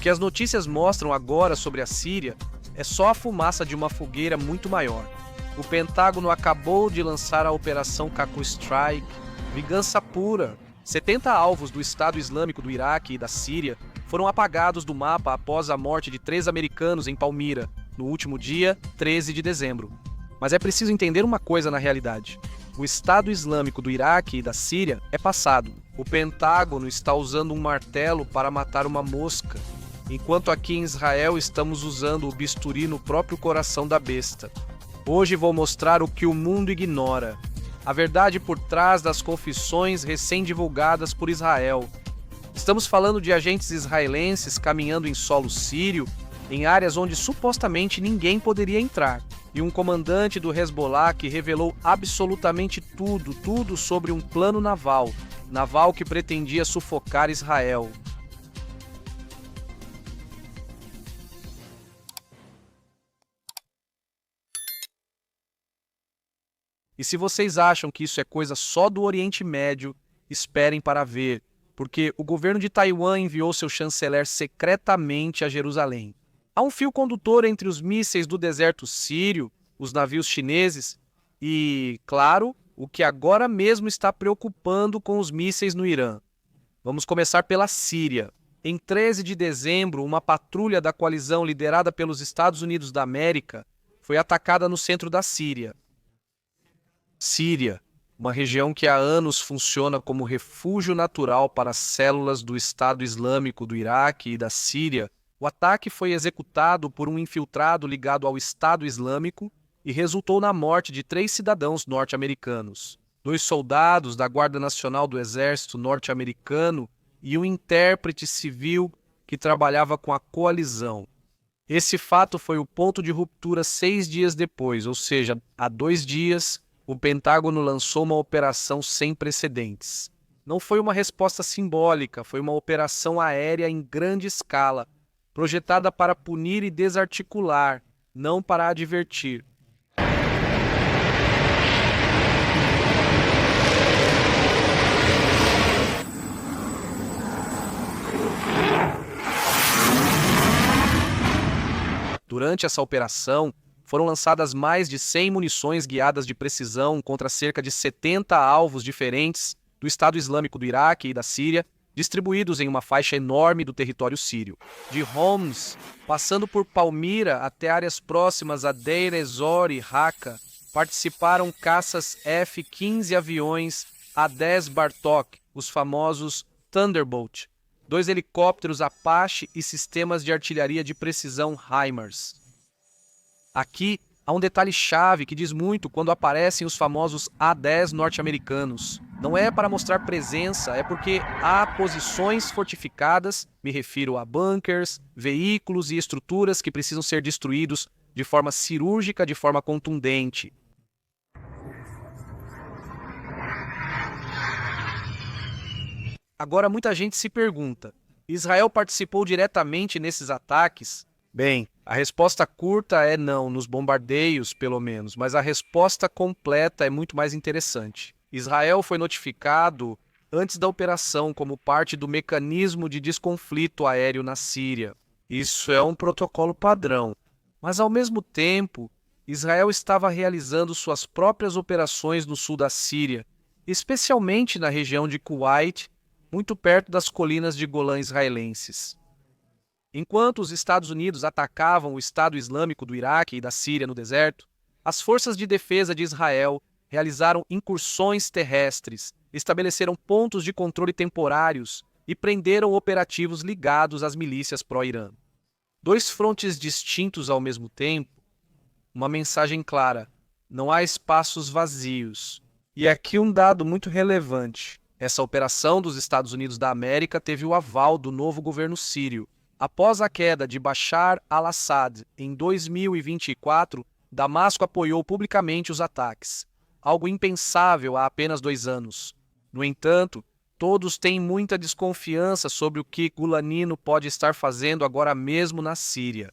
que as notícias mostram agora sobre a Síria é só a fumaça de uma fogueira muito maior. O Pentágono acabou de lançar a Operação Kaku Strike, vingança pura. 70 alvos do Estado Islâmico do Iraque e da Síria foram apagados do mapa após a morte de 3 americanos em Palmira, no último dia 13 de dezembro. Mas é preciso entender uma coisa na realidade. O Estado Islâmico do Iraque e da Síria é passado. O Pentágono está usando um martelo para matar uma mosca, enquanto aqui em Israel estamos usando o bisturi no próprio coração da besta. Hoje vou mostrar o que o mundo ignora. A verdade por trás das confissões recém-divulgadas por Israel. Estamos falando de agentes israelenses caminhando em solo sírio, em áreas onde supostamente ninguém poderia entrar. E um comandante do Hezbollah que revelou absolutamente tudo sobre um plano naval que pretendia sufocar Israel. E se vocês acham que isso é coisa só do Oriente Médio, esperem para ver, porque o governo de Taiwan enviou seu chanceler secretamente a Jerusalém. Há um fio condutor entre os mísseis do deserto sírio, os navios chineses e, claro, o que agora mesmo está preocupando com os mísseis no Irã. Vamos começar pela Síria. Em 13 de dezembro, uma patrulha da coalizão liderada pelos Estados Unidos da América foi atacada no centro da Síria. Síria, uma região que há anos funciona como refúgio natural para células do Estado Islâmico do Iraque e da Síria. O ataque foi executado por um infiltrado ligado ao Estado Islâmico e resultou na morte de 3 cidadãos norte-americanos, 2 soldados da Guarda Nacional do Exército norte-americano e um intérprete civil que trabalhava com a coalizão. Esse fato foi o ponto de ruptura 6 dias depois, ou seja, há 2 dias, o Pentágono lançou uma operação sem precedentes. Não foi uma resposta simbólica, foi uma operação aérea em grande escala, projetada para punir e desarticular, não para advertir. Durante essa operação, foram lançadas mais de 100 munições guiadas de precisão contra cerca de 70 alvos diferentes do Estado Islâmico do Iraque e da Síria, distribuídos em uma faixa enorme do território sírio. De Homs, passando por Palmira até áreas próximas a Deir ez-Zor e Raqqa, participaram caças F-15 aviões A-10 Bartok, os famosos Thunderbolt, 2 helicópteros Apache e sistemas de artilharia de precisão HIMARS. Aqui há um detalhe-chave que diz muito quando aparecem os famosos A-10 norte-americanos. Não é para mostrar presença, é porque há posições fortificadas, me refiro a bunkers, veículos e estruturas que precisam ser destruídos de forma cirúrgica, de forma contundente. Agora muita gente se pergunta, Israel participou diretamente nesses ataques? Bem, a resposta curta é não, nos bombardeios pelo menos, mas a resposta completa é muito mais interessante. Israel foi notificado antes da operação como parte do mecanismo de desconflito aéreo na Síria. Isso é um protocolo padrão. Mas ao mesmo tempo, Israel estava realizando suas próprias operações no sul da Síria, especialmente na região de Kuwait, muito perto das colinas de Golã israelenses. Enquanto os Estados Unidos atacavam o Estado Islâmico do Iraque e da Síria no deserto, as forças de defesa de Israel realizaram incursões terrestres, estabeleceram pontos de controle temporários e prenderam operativos ligados às milícias pró-Irã. 2 frontes distintos ao mesmo tempo, uma mensagem clara: não há espaços vazios. E aqui um dado muito relevante. Essa operação dos Estados Unidos da América teve o aval do novo governo sírio. Após a queda de Bashar al-Assad em 2024, Damasco apoiou publicamente os ataques, algo impensável há apenas 2 anos. No entanto, todos têm muita desconfiança sobre o que Gulanino pode estar fazendo agora mesmo na Síria.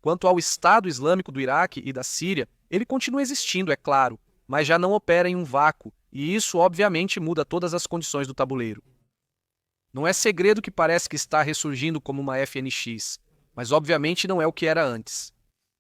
Quanto ao Estado Islâmico do Iraque e da Síria, ele continua existindo, é claro, mas já não opera em um vácuo, e isso obviamente muda todas as condições do tabuleiro. Não é segredo que parece que está ressurgindo como uma FNX, mas obviamente não é o que era antes.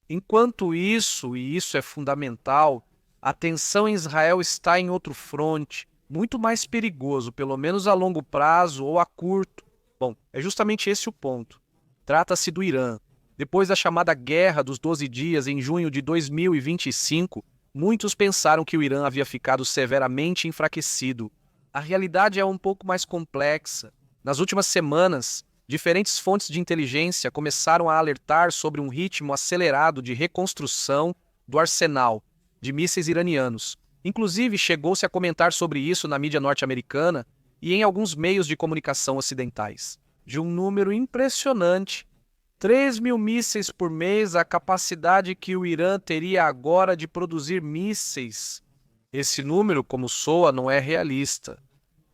Enquanto isso, e isso é fundamental, a tensão em Israel está em outro fronte, muito mais perigoso, pelo menos a longo prazo ou a curto. Bom, é justamente esse o ponto. Trata-se do Irã. Depois da chamada Guerra dos 12 Dias, em junho de 2025, muitos pensaram que o Irã havia ficado severamente enfraquecido. A realidade é um pouco mais complexa. Nas últimas semanas, diferentes fontes de inteligência começaram a alertar sobre um ritmo acelerado de reconstrução do arsenal de mísseis iranianos. Inclusive, chegou-se a comentar sobre isso na mídia norte-americana e em alguns meios de comunicação ocidentais. De um número impressionante, 3.000 mísseis por mês, a capacidade que o Irã teria agora de produzir mísseis. Esse número, como soa, não é realista.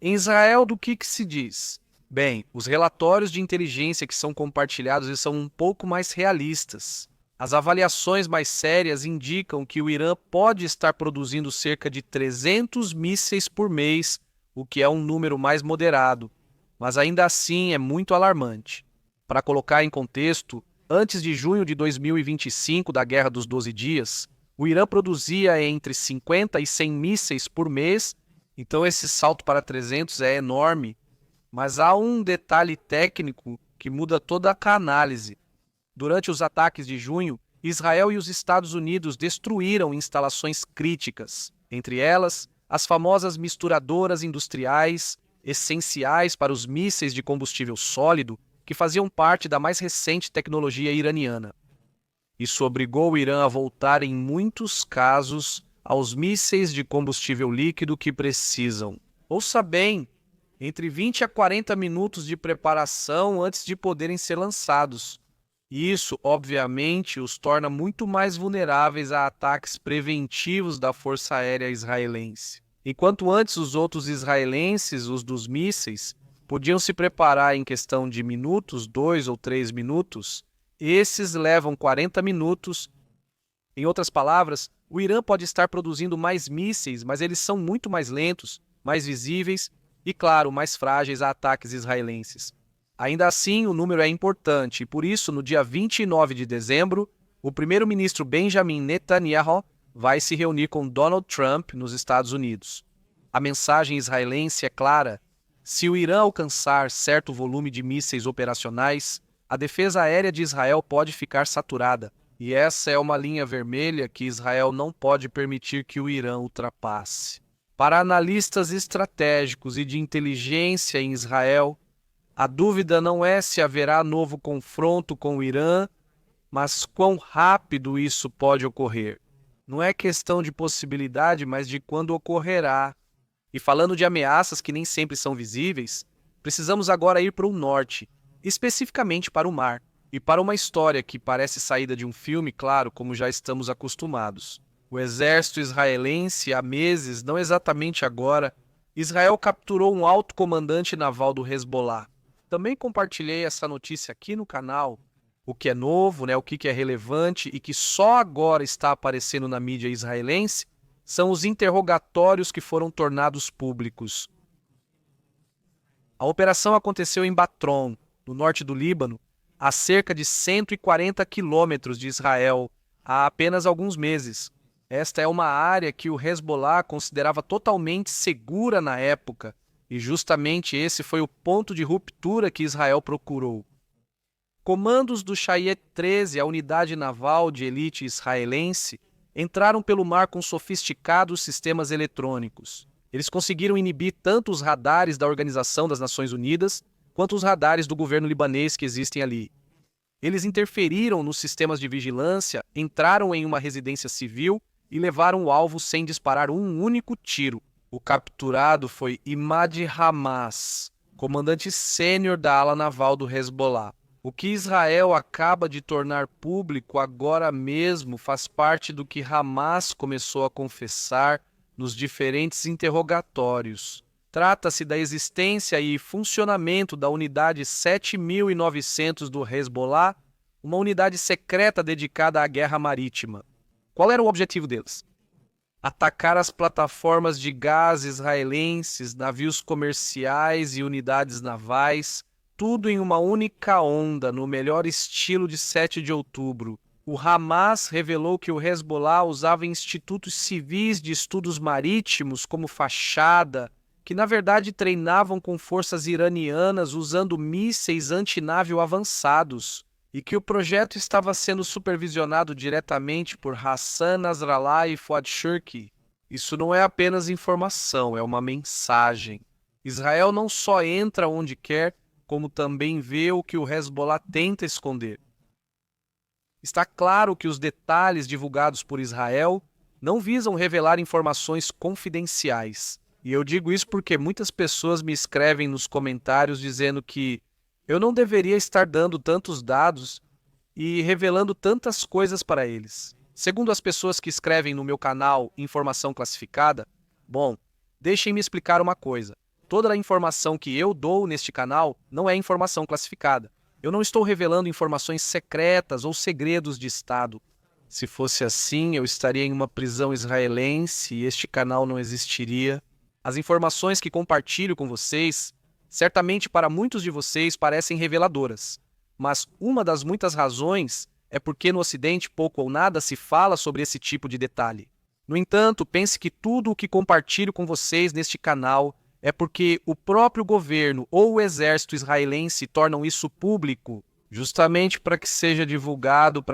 Em Israel, do que se diz? Bem, os relatórios de inteligência que são compartilhados são um pouco mais realistas. As avaliações mais sérias indicam que o Irã pode estar produzindo cerca de 300 mísseis por mês, o que é um número mais moderado, mas ainda assim é muito alarmante. Para colocar em contexto, antes de junho de 2025, da Guerra dos 12 Dias, o Irã produzia entre 50 e 100 mísseis por mês, então esse salto para 300 é enorme. Mas há um detalhe técnico que muda toda a análise. Durante os ataques de junho, Israel e os Estados Unidos destruíram instalações críticas, entre elas as famosas misturadoras industriais, essenciais para os mísseis de combustível sólido, que faziam parte da mais recente tecnologia iraniana. Isso obrigou o Irã a voltar, em muitos casos, aos mísseis de combustível líquido que precisam. Ouça bem, entre 20 a 40 minutos de preparação antes de poderem ser lançados. E isso, obviamente, os torna muito mais vulneráveis a ataques preventivos da Força Aérea Israelense. Enquanto antes os outros israelenses, os dos mísseis, podiam se preparar em questão de minutos, 2 ou 3 minutos, esses levam 40 minutos. Em outras palavras, o Irã pode estar produzindo mais mísseis, mas eles são muito mais lentos, mais visíveis e, claro, mais frágeis a ataques israelenses. Ainda assim, o número é importante e, por isso, no dia 29 de dezembro, o primeiro-ministro Benjamin Netanyahu vai se reunir com Donald Trump nos Estados Unidos. A mensagem israelense é clara: se o Irã alcançar certo volume de mísseis operacionais, a defesa aérea de Israel pode ficar saturada. E essa é uma linha vermelha que Israel não pode permitir que o Irã ultrapasse. Para analistas estratégicos e de inteligência em Israel, a dúvida não é se haverá novo confronto com o Irã, mas quão rápido isso pode ocorrer. Não é questão de possibilidade, mas de quando ocorrerá. E falando de ameaças que nem sempre são visíveis, precisamos agora ir para o norte, especificamente para o mar, e para uma história que parece saída de um filme, claro, como já estamos acostumados. O exército israelense, há meses, não exatamente agora, Israel capturou um alto comandante naval do Hezbollah. Também compartilhei essa notícia aqui no canal, o que é novo, o que é relevante e que só agora está aparecendo na mídia israelense, são os interrogatórios que foram tornados públicos. A operação aconteceu em Batron, no norte do Líbano, a cerca de 140 quilômetros de Israel, há apenas alguns meses. Esta é uma área que o Hezbollah considerava totalmente segura na época, e justamente esse foi o ponto de ruptura que Israel procurou. Comandos do Shayet 13, a unidade naval de elite israelense, entraram pelo mar com sofisticados sistemas eletrônicos. Eles conseguiram inibir tanto os radares da Organização das Nações Unidas, quanto os radares do governo libanês que existem ali. Eles interferiram nos sistemas de vigilância, entraram em uma residência civil e levaram o alvo sem disparar um único tiro. O capturado foi Imad Hamas, comandante sênior da ala naval do Hezbollah. O que Israel acaba de tornar público agora mesmo faz parte do que Hamas começou a confessar nos diferentes interrogatórios. Trata-se da existência e funcionamento da unidade 7900 do Hezbollah, uma unidade secreta dedicada à guerra marítima. Qual era o objetivo deles? atacar as plataformas de gás israelenses, navios comerciais e unidades navais, tudo em uma única onda, no melhor estilo de 7 de outubro. O Hamas revelou que o Hezbollah usava institutos civis de estudos marítimos como fachada, que na verdade treinavam com forças iranianas usando mísseis antinave avançados, e que o projeto estava sendo supervisionado diretamente por Hassan Nasrallah e Fuad Shurki. Isso não é apenas informação, é uma mensagem. Israel não só entra onde quer, como também vê o que o Hezbollah tenta esconder. Está claro que os detalhes divulgados por Israel não visam revelar informações confidenciais. E eu digo isso porque muitas pessoas me escrevem nos comentários dizendo que eu não deveria estar dando tantos dados e revelando tantas coisas para eles. Segundo as pessoas que escrevem no meu canal Informação Classificada, bom, deixem-me explicar uma coisa. Toda a informação que eu dou neste canal não é informação classificada. Eu não estou revelando informações secretas ou segredos de Estado. Se fosse assim, eu estaria em uma prisão israelense e este canal não existiria. As informações que compartilho com vocês, certamente para muitos de vocês parecem reveladoras. Mas uma das muitas razões é porque no Ocidente pouco ou nada se fala sobre esse tipo de detalhe. No entanto, pense que tudo o que compartilho com vocês neste canal é porque o próprio governo ou o exército israelense tornam isso público, justamente para que seja divulgado,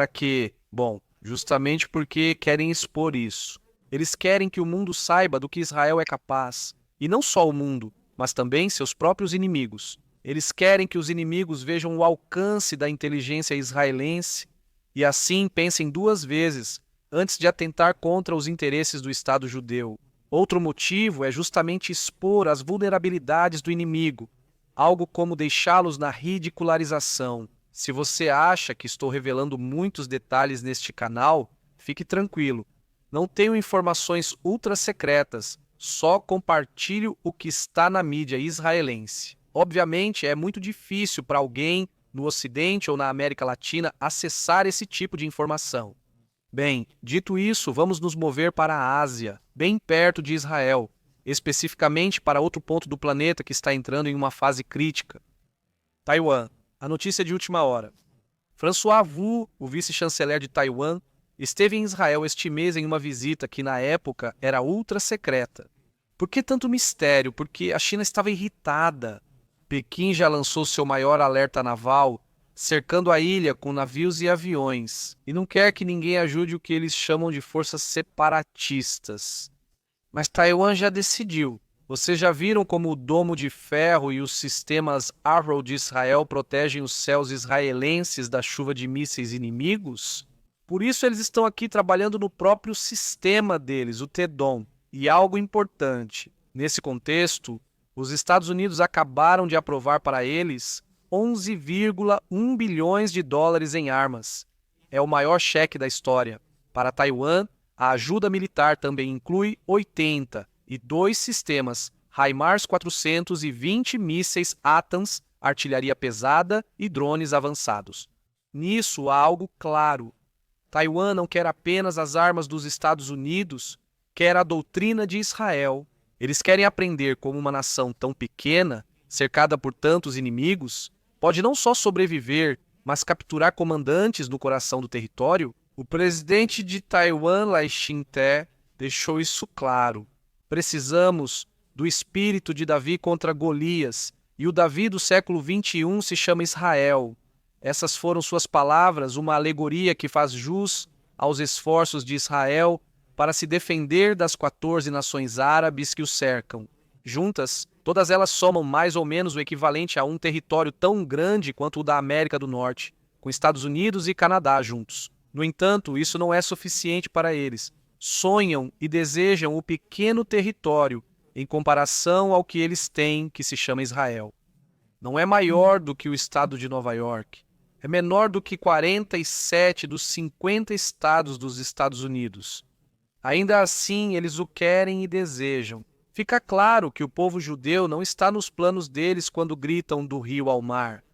justamente porque querem expor isso. Eles querem que o mundo saiba do que Israel é capaz, e não só o mundo, mas também seus próprios inimigos. Eles querem que os inimigos vejam o alcance da inteligência israelense e assim pensem duas vezes antes de atentar contra os interesses do Estado judeu. Outro motivo é justamente expor as vulnerabilidades do inimigo, algo como deixá-los na ridicularização. Se você acha que estou revelando muitos detalhes neste canal, fique tranquilo. Não tenho informações ultra secretas, só compartilho o que está na mídia israelense. Obviamente, é muito difícil para alguém no Ocidente ou na América Latina acessar esse tipo de informação. Bem, dito isso, vamos nos mover para a Ásia, bem perto de Israel, especificamente para outro ponto do planeta que está entrando em uma fase crítica. Taiwan. A notícia de última hora. François Wu, o vice-chanceler de Taiwan, esteve em Israel este mês em uma visita que na época era ultra secreta. Por que tanto mistério? Porque a China estava irritada. Pequim já lançou seu maior alerta naval, cercando a ilha com navios e aviões, e não quer que ninguém ajude o que eles chamam de forças separatistas. Mas Taiwan já decidiu. Vocês já viram como o Domo de Ferro e os sistemas Arrow de Israel protegem os céus israelenses da chuva de mísseis inimigos? Por isso eles estão aqui trabalhando no próprio sistema deles, o TEDOM. E algo importante, nesse contexto, os Estados Unidos acabaram de aprovar para eles 11,1 bilhões de dólares em armas. É o maior cheque da história. Para Taiwan, a ajuda militar também inclui 82 sistemas HIMARS 400 e 20 mísseis ATAMS, artilharia pesada e drones avançados. Nisso há algo claro. Taiwan não quer apenas as armas dos Estados Unidos, quer a doutrina de Israel. Eles querem aprender como uma nação tão pequena, cercada por tantos inimigos, pode não só sobreviver, mas capturar comandantes no coração do território. O presidente de Taiwan, Lai Ching-te, deixou isso claro. Precisamos do espírito de Davi contra Golias, e o Davi do século XXI se chama Israel. Essas foram suas palavras, uma alegoria que faz jus aos esforços de Israel para se defender das 14 nações árabes que o cercam. Juntas, todas elas somam mais ou menos o equivalente a um território tão grande quanto o da América do Norte, com Estados Unidos e Canadá juntos. No entanto, isso não é suficiente para eles. Sonham e desejam o pequeno território em comparação ao que eles têm, que se chama Israel. Não é maior do que o estado de Nova York. É menor do que 47 dos 50 estados dos Estados Unidos. Ainda assim, eles o querem e desejam. Fica claro que o povo judeu não está nos planos deles quando gritam do rio ao mar.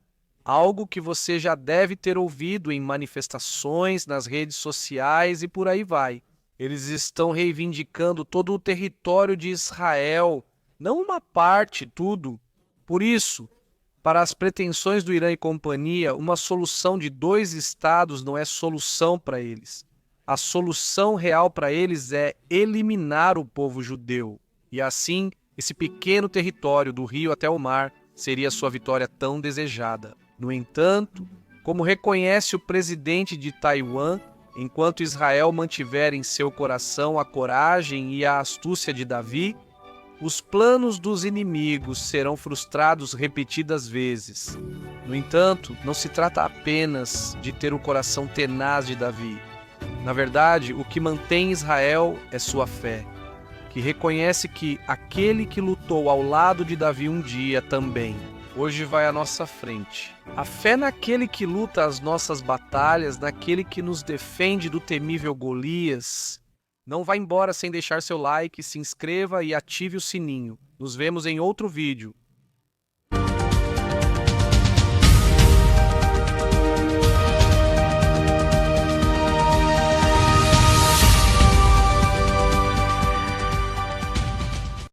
Algo que você já deve ter ouvido em manifestações, nas redes sociais e por aí vai. Eles estão reivindicando todo o território de Israel, não uma parte, tudo. Por isso, para as pretensões do Irã e companhia, uma solução de 2 estados não é solução para eles. A solução real para eles é eliminar o povo judeu. E assim, esse pequeno território do rio até o mar seria sua vitória tão desejada. No entanto, como reconhece o presidente de Taiwan, enquanto Israel mantiver em seu coração a coragem e a astúcia de Davi, os planos dos inimigos serão frustrados repetidas vezes. No entanto, não se trata apenas de ter o coração tenaz de Davi. Na verdade, o que mantém Israel é sua fé, que reconhece que aquele que lutou ao lado de Davi um dia também, hoje vai à nossa frente. A fé naquele que luta as nossas batalhas, naquele que nos defende do temível Golias. Não vá embora sem deixar seu like, se inscreva e ative o sininho. Nos vemos em outro vídeo.